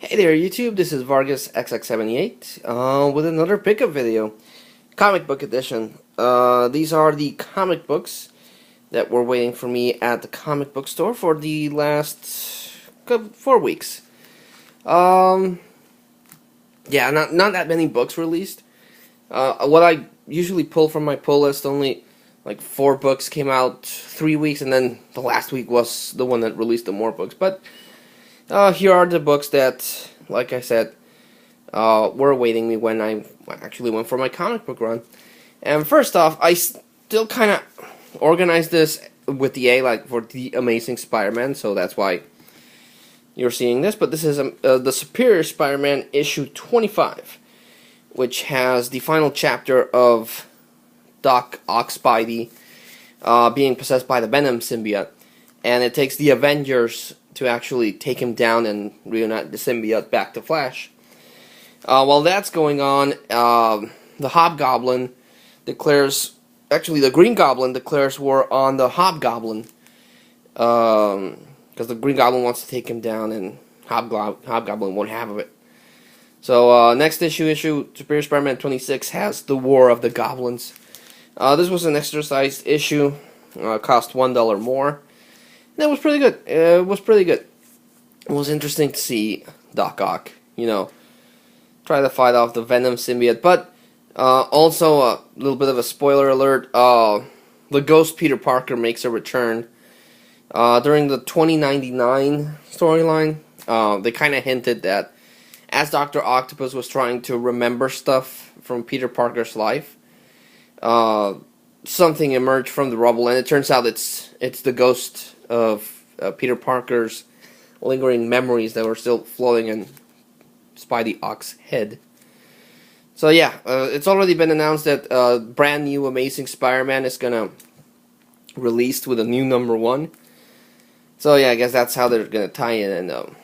Hey there YouTube, this is Vargas XX78 with another pickup video. Comic book edition. These are the comic books that were waiting for me at the comic book store for the last 4 weeks. Yeah, not that many books released. What I usually pull from my pull list, only like 4 books came out 3 weeks, and then the last week was the one that released the more books. But here are the books that, like I said, were awaiting me when I actually went for my comic book run. And first off, I still kind of organized this with the A, like for the Amazing Spider-Man, so that's why you're seeing this. But this is the Superior Spider-Man issue 25, which has the final chapter of Doc Ock Spidey being possessed by the Venom symbiote, and it takes the Avengers to actually take him down and reunite the symbiote back to Flash. While that's going on, the Hobgoblin declares, actually the Green Goblin declares war on the Hobgoblin, because the Green Goblin wants to take him down and Hobgoblin won't have it. So next issue Superior Spider-Man 26 has the War of the Goblins. This was an extra-sized issue, cost $1 more. That was pretty good. It was pretty good. It was interesting to see Doc Ock, try to fight off the Venom symbiote. But also a little bit of a spoiler alert. The Ghost Peter Parker makes a return. During the 2099 storyline, they kind of hinted that as Dr. Octopus was trying to remember stuff from Peter Parker's life, something emerged from the rubble, and it turns out it's the ghost of Peter Parker's lingering memories that were still floating in Spidey Ock's head. So yeah, it's already been announced that brand new Amazing Spider-Man is gonna released with a new #1. So yeah, I guess that's how they're gonna tie in, and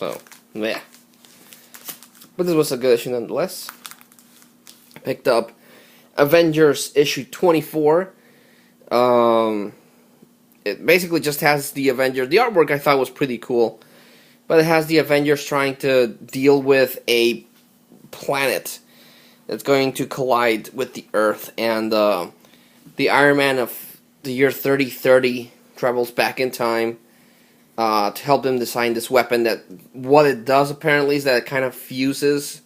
so yeah. But this was a good issue nonetheless. I picked up Avengers issue 24. It basically just has the Avengers. The artwork I thought was pretty cool, but it has the Avengers trying to deal with a planet that's going to collide with the Earth, and the Iron Man of the year 3030 travels back in time to help them design this weapon. That what it does apparently is that it kind of fuses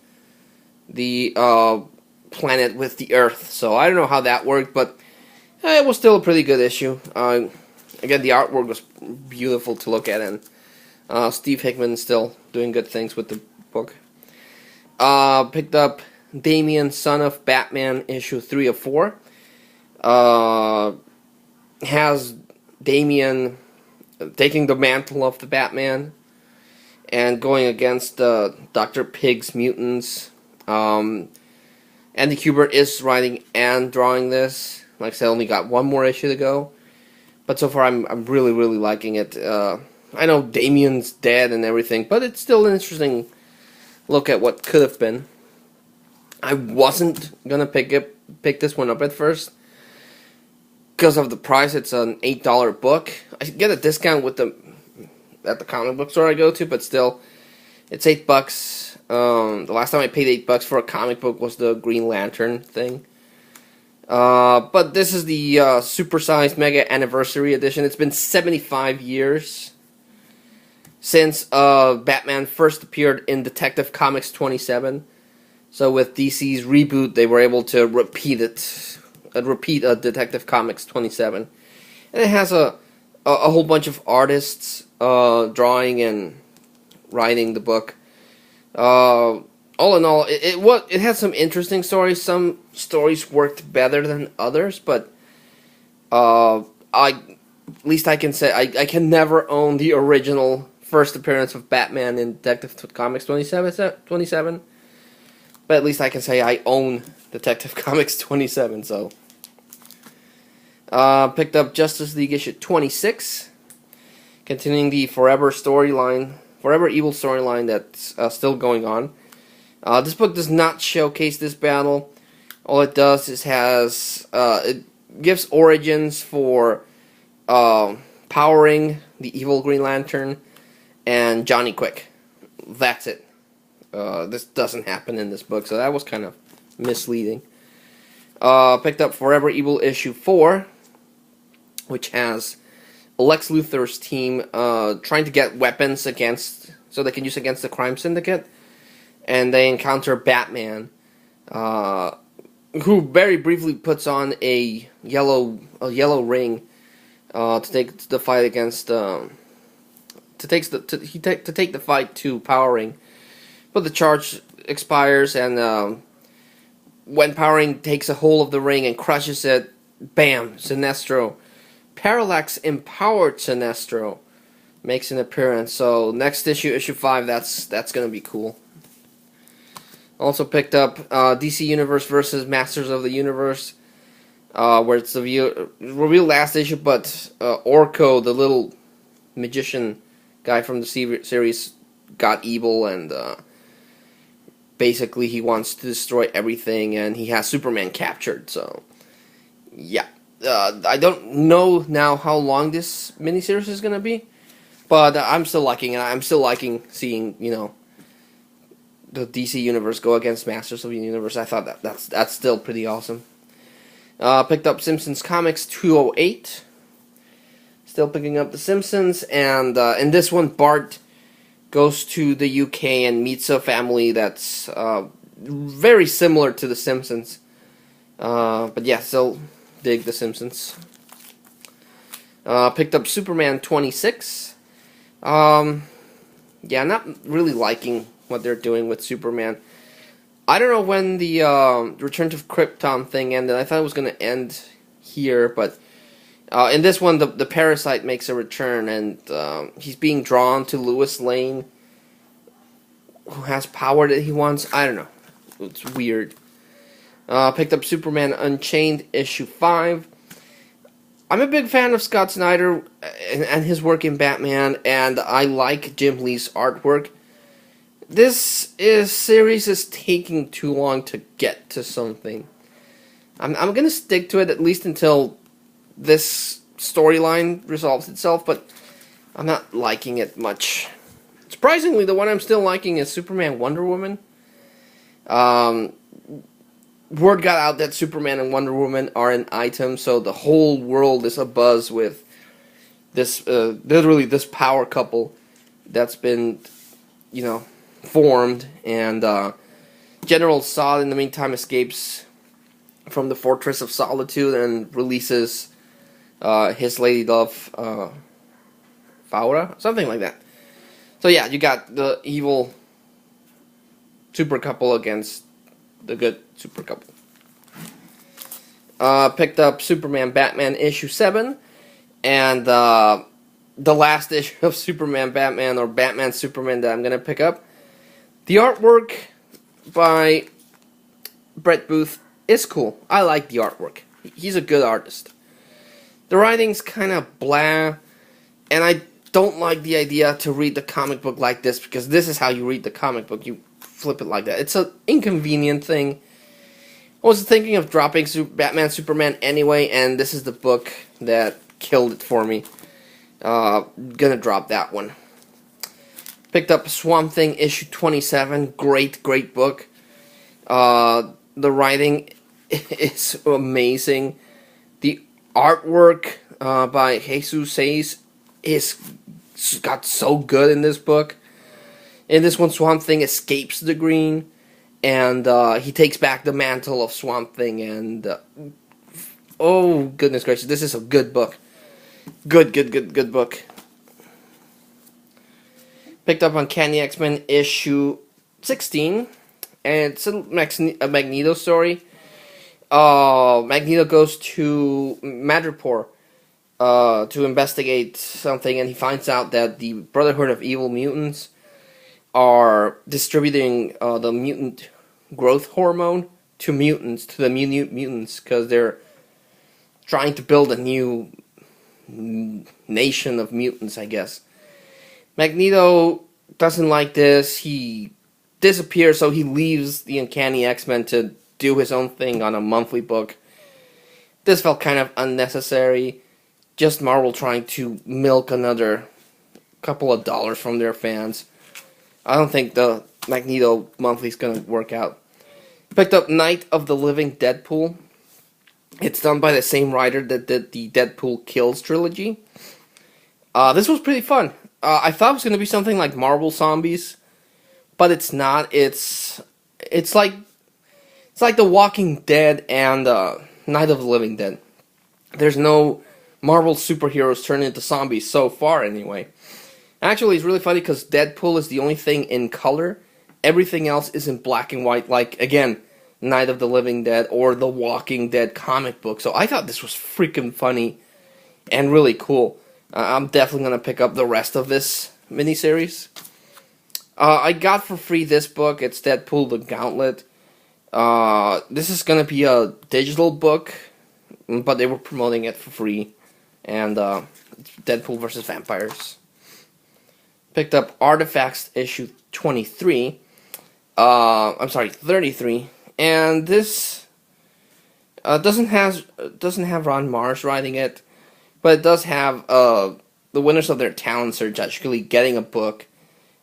the planet with the Earth. So I don't know how that worked, but it was still a pretty good issue. Again, the artwork was beautiful to look at, and Steve Hickman is still doing good things with the book. Picked up Damian, Son of Batman, issue 3 of 4. Has Damian taking the mantle of the Batman and going against Dr. Pig's mutants. Andy Kubert is writing and drawing this. Like I said, only got one more issue to go. But so far, I'm really, really liking it. I know Damian's dead and everything, but it's still an interesting look at what could have been. I wasn't gonna pick this one up at first because of the price. It's an $8 book. I get a discount at the comic book store I go to, but still, it's $8. The last time I paid $8 for a comic book was the Green Lantern thing. But this is the supersized mega anniversary edition. It's been 75 years since Batman first appeared in Detective Comics 27. So with DC's reboot, they were able to repeat Detective Comics 27. And it has a whole bunch of artists drawing and writing the book. All in all, it had some interesting stories. Some stories worked better than others, but at least I can say I can never own the original first appearance of Batman in Detective Comics 27. But at least I can say I own Detective Comics 27. So picked up Justice League issue 26, continuing the Forever Evil storyline that's still going on. This book does not showcase this battle. All it does is it gives origins for powering the evil Green Lantern and Johnny Quick. that's it. This doesn't happen in this book, so that was kind of misleading. Picked up Forever Evil issue 4, which has Lex Luthor's team trying to get weapons so they can use against the crime syndicate, and they encounter Batman, who very briefly puts on a yellow ring to take the fight against to take the fight to Power Ring, but the charge expires, and when Power Ring takes a hold of the ring and crushes it, bam, Sinestro, Parallax empowered Sinestro, makes an appearance. So next issue, issue 5, that's gonna be cool. Also picked up DC Universe versus Masters of the Universe, where it's the revealed last issue, but Orko, the little magician guy from the series, got evil, and basically he wants to destroy everything, and he has Superman captured. So yeah, I don't know now how long this miniseries is gonna be, but I'm still liking it. I'm still liking seeing, you know, the DC Universe go against Masters of the Universe. I thought that's still pretty awesome. Picked up Simpsons Comics 208. Still picking up The Simpsons, and in this one, Bart goes to the UK and meets a family that's very similar to The Simpsons. But yeah, still dig The Simpsons. Picked up Superman 26. Yeah, not really liking what they're doing with Superman. I don't know when the Return to Krypton thing ended. I thought it was going to end here, but in this one, the Parasite makes a return, and he's being drawn to Lois Lane, who has power that he wants. I don't know. It's weird. Picked up Superman Unchained issue 5. I'm a big fan of Scott Snyder and his work in Batman, and I like Jim Lee's artwork. This series is taking too long to get to something. I'm gonna stick to it at least until this storyline resolves itself, but I'm not liking it much. Surprisingly, the one I'm still liking is Superman Wonder Woman. Word got out that Superman and Wonder Woman are an item, so the whole world is abuzz with this, literally this power couple that's been, you know, formed, and General Zod in the meantime escapes from the Fortress of Solitude and releases his lady love, Faura, something like that. So yeah, you got the evil super couple against the good super couple. Picked up Superman Batman issue 7, and the last issue of Superman Batman, or Batman Superman, that I'm gonna pick up. The artwork by Brett Booth is cool. I like the artwork. He's a good artist. The writing's kind of blah, and I don't like the idea to read the comic book like this, because this is how you read the comic book. You flip it like that. It's an inconvenient thing. I was thinking of dropping Batman Superman anyway, and this is the book that killed it for me. Gonna drop that one. Picked up Swamp Thing issue 27. Great book. The writing is amazing. The artwork by Jesus Hayes got so good in this book. In this one, Swamp Thing escapes the Green, and he takes back the mantle of Swamp Thing, and oh goodness gracious, this is a good book. Good book. Picked up Uncanny X-Men issue 16, and it's a Magneto story. Magneto goes to Madripoor to investigate something, and he finds out that the Brotherhood of Evil Mutants are distributing the mutant growth hormone to mutants, to the mutants, because they're trying to build a new nation of mutants, I guess. Magneto doesn't like this. He disappears, so he leaves the Uncanny X-Men to do his own thing on a monthly book. This felt kind of unnecessary. Just Marvel trying to milk another couple of dollars from their fans. I don't think the Magneto monthly is going to work out. Picked up Night of the Living Deadpool. It's done by the same writer that did the Deadpool Kills trilogy. This was pretty fun. I thought it was going to be something like Marvel Zombies, but it's not. It's like The Walking Dead and Night of the Living Dead. There's no Marvel superheroes turning into zombies so far, anyway. Actually, it's really funny because Deadpool is the only thing in color. Everything else is in black and white, like, again, Night of the Living Dead or The Walking Dead comic book. So I thought this was freaking funny and really cool. I'm definitely going to pick up the rest of this miniseries. I got for free this book. It's Deadpool the Gauntlet. This is going to be a digital book, but they were promoting it for free. And it's Deadpool vs. Vampires. Picked up Artifacts issue 23. 33. And this doesn't have Ron Mars writing it, but it does have the winners of their talent search actually getting a book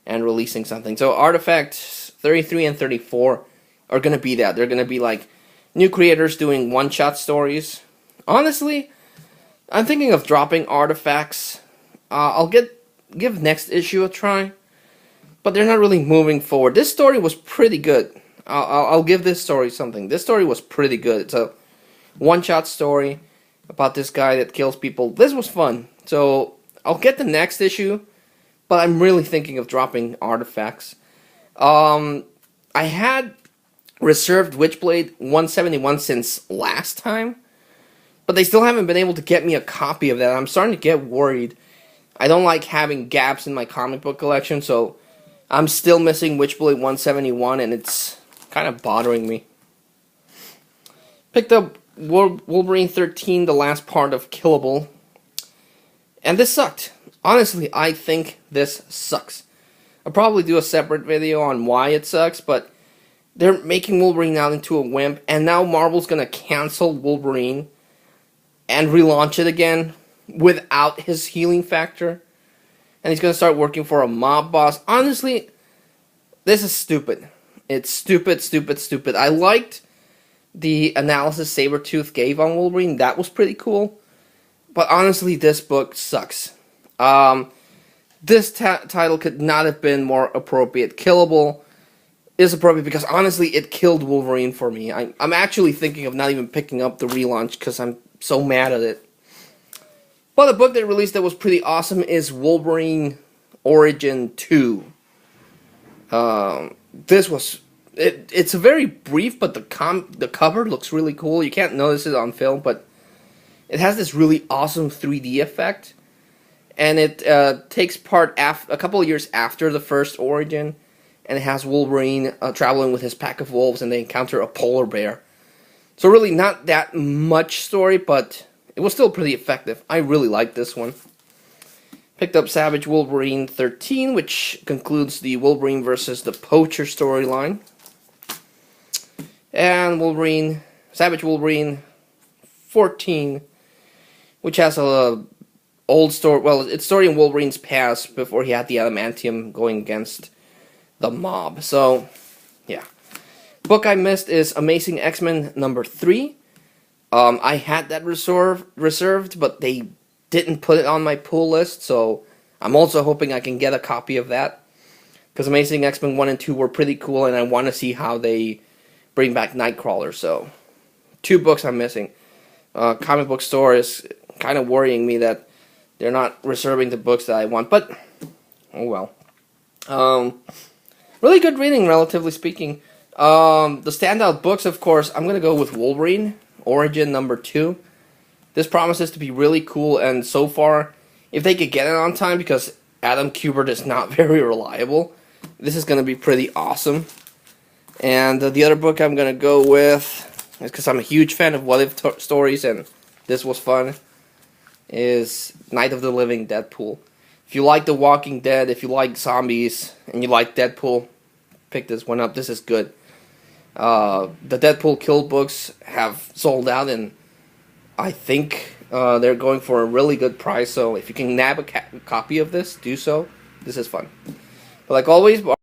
and releasing something. So Artifacts 33 and 34 are going to be that. They're going to be like new creators doing one-shot stories. Honestly, I'm thinking of dropping Artifacts. I'll give next issue a try, but they're not really moving forward. This story was pretty good. I'll give this story something. This story was pretty good. It's a one-shot story about this guy that kills people. This was fun. So I'll get the next issue, but I'm really thinking of dropping Artifacts. I had reserved Witchblade 171 since last time, but they still haven't been able to get me a copy of that. I'm starting to get worried. I don't like having gaps in my comic book collection, so I'm still missing Witchblade 171, and it's kind of bothering me. Picked up Wolverine 13, the last part of Killable, and this sucked. Honestly, I think this sucks. I'll probably do a separate video on why it sucks, but they're making Wolverine out into a wimp, and now Marvel's going to cancel Wolverine and relaunch it again without his healing factor, and he's going to start working for a mob boss. Honestly, this is stupid. It's stupid, stupid, stupid. I liked the analysis Sabretooth gave on Wolverine. That was pretty cool. But honestly, this book sucks. This title could not have been more appropriate. Killable is appropriate because honestly, it killed Wolverine for me. I'm actually thinking of not even picking up the relaunch because I'm so mad at it. But the book they released that was pretty awesome is Wolverine Origin 2. This was... It's a very brief, but the cover looks really cool. You can't notice it on film, but it has this really awesome 3D effect. And it takes part a couple of years after the first Origin. And it has Wolverine traveling with his pack of wolves, and they encounter a polar bear. So really not that much story, but it was still pretty effective. I really liked this one. Picked up Savage Wolverine 13, which concludes the Wolverine versus the Poacher storyline. And Savage Wolverine 14, which has a old story. Well, it's story in Wolverine's past before he had the adamantium going against the mob. So, yeah. Book I missed is Amazing X-Men number 3. I had that reserved, but they didn't put it on my pull list, so I'm also hoping I can get a copy of that. Because Amazing X-Men 1 and 2 were pretty cool, and I want to see how they bring back Nightcrawler. So, 2 books I'm missing. Comic book store is kind of worrying me that they're not reserving the books that I want, but oh well. Really good reading, relatively speaking. The standout books, of course, I'm going to go with Wolverine Origin number 2. This promises to be really cool, and so far, if they could get it on time, because Adam Kubert is not very reliable, this is going to be pretty awesome. And the other book I'm going to go with, is because I'm a huge fan of What If stories, and this was fun, is Night of the Living Deadpool. If you like The Walking Dead, if you like zombies, and you like Deadpool, pick this one up. This is good. The Deadpool Kill books have sold out, and I think they're going for a really good price, so if you can nab a copy of this, do so. This is fun. But like always...